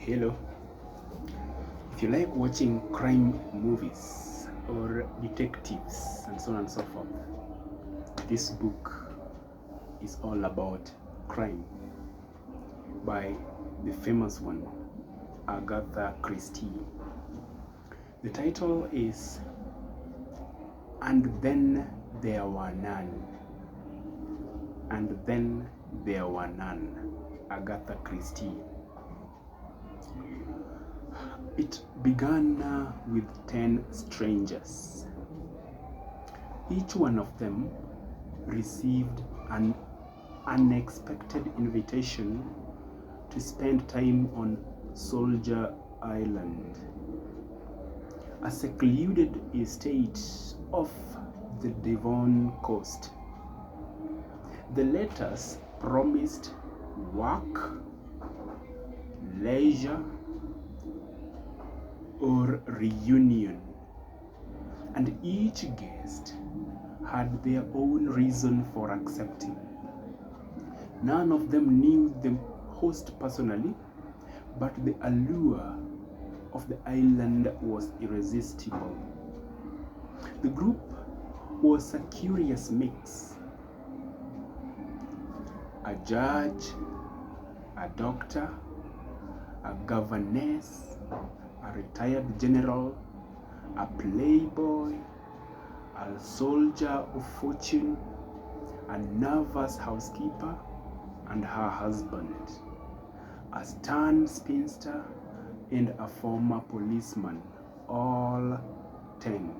Hello. If you like watching crime movies or detectives and so on and so forth, this book is all about crime by the famous one, Agatha Christie. The title is And Then There Were None. And Then There Were None, Agatha Christie. It began with 10 strangers. Each one of them received an unexpected invitation to spend time on Soldier Island, a secluded estate off the Devon coast. The letters promised work, leisure, or reunion, and each guest had their own reason for accepting. None of them knew the host personally, but the allure of the island was irresistible. The group was a curious mix: a judge, a doctor, a governess, a retired general, a playboy, a soldier of fortune, a nervous housekeeper and her husband, a stern spinster, and a former policeman, all 10.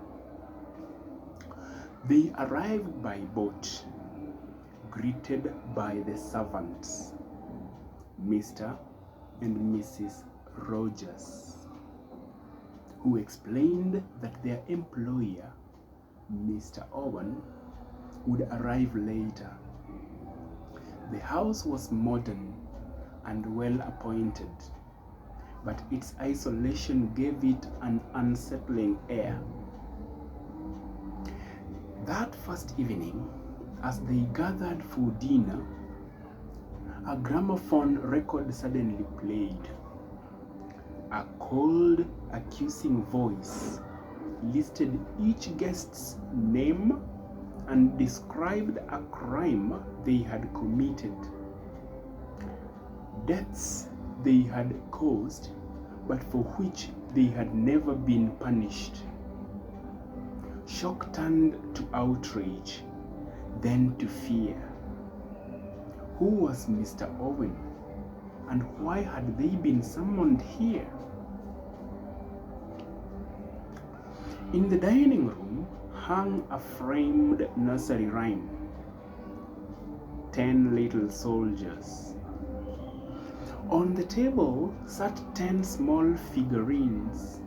They arrived by boat, greeted by the servants, Mr. and Mrs. Rogers, who explained that their employer, Mr. Owen, would arrive later. The house was modern and well appointed, but its isolation gave it an unsettling air. That first evening, as they gathered for dinner, a gramophone record suddenly played. A cold, accusing voice listed each guest's name and described a crime they had committed. Deaths they had caused, but for which they had never been punished. Shock turned to outrage, then to fear. Who was Mr. Owen, and why had they been summoned here? In the dining room hung a framed nursery rhyme, 10 little soldiers. On the table sat 10 small figurines.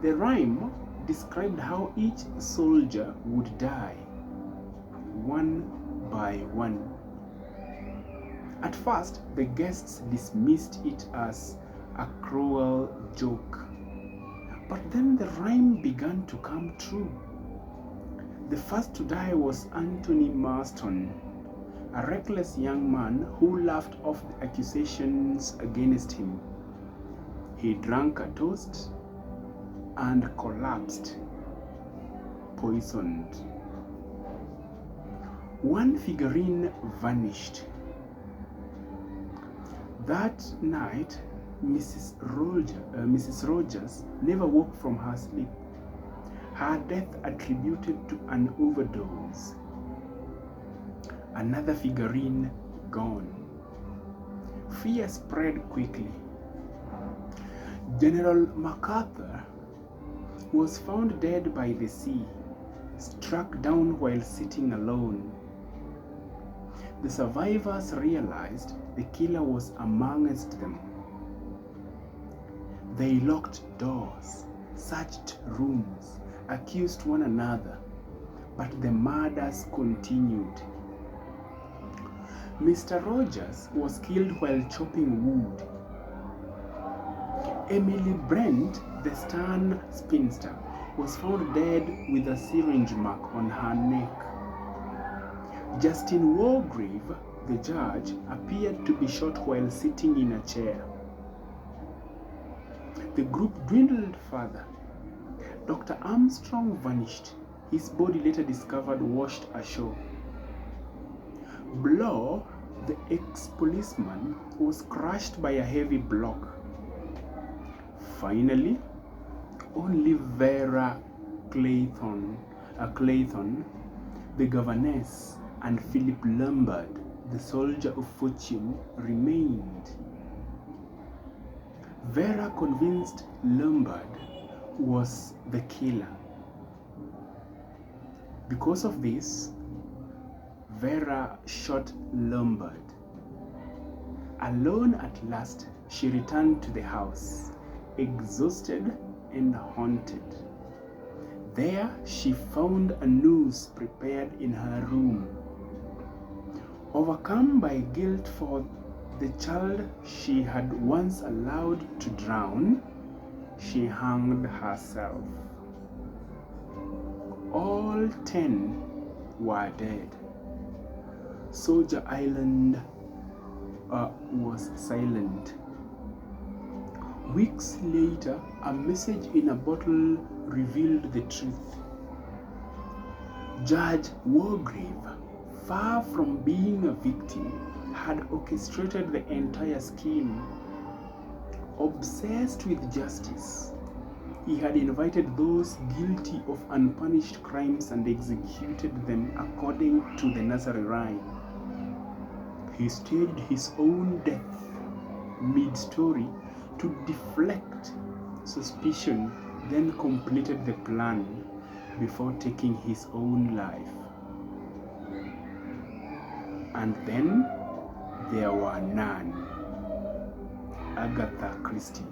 The rhyme described how each soldier would die, one by one. At first, the guests dismissed it as a cruel joke. But then the rhyme began to come true. The first to die was Anthony Marston, a reckless young man who laughed off the accusations against him. He drank a toast and collapsed, poisoned. One figurine vanished. That night, Mrs. Rogers never woke from her sleep, her death attributed to an overdose. Another figurine gone. Fear spread quickly. General MacArthur was found dead by the sea, struck down while sitting alone. The survivors realized the killer was amongst them. They locked doors, searched rooms, accused one another, but the murders continued. Mr. Rogers was killed while chopping wood. Emily Brent, the stern spinster, was found dead with a syringe mark on her neck. Justin Wargrave, the judge, appeared to be shot while sitting in a chair. The group dwindled further. Dr. Armstrong vanished. His body later discovered washed ashore. Blow, the ex-policeman, was crushed by a heavy block. Finally, only Vera Clayton, the governess, and Philip Lombard, the soldier of fortune, remained. Vera convinced Lombard was the killer. Because of this, Vera shot Lombard. Alone at last, she returned to the house, exhausted and haunted. There, she found a noose prepared in her room. Overcome by guilt for the child she had once allowed to drown, she hanged herself. All 10 were dead. Soldier Island was silent. Weeks later, a message in a bottle revealed the truth. Judge Wargrave, far from being a victim, had orchestrated the entire scheme. Obsessed with justice, he had invited those guilty of unpunished crimes and executed them according to the nursery rhyme. He staged his own death mid-story to deflect suspicion, then completed the plan before taking his own life. And then there were none. Agatha Christie.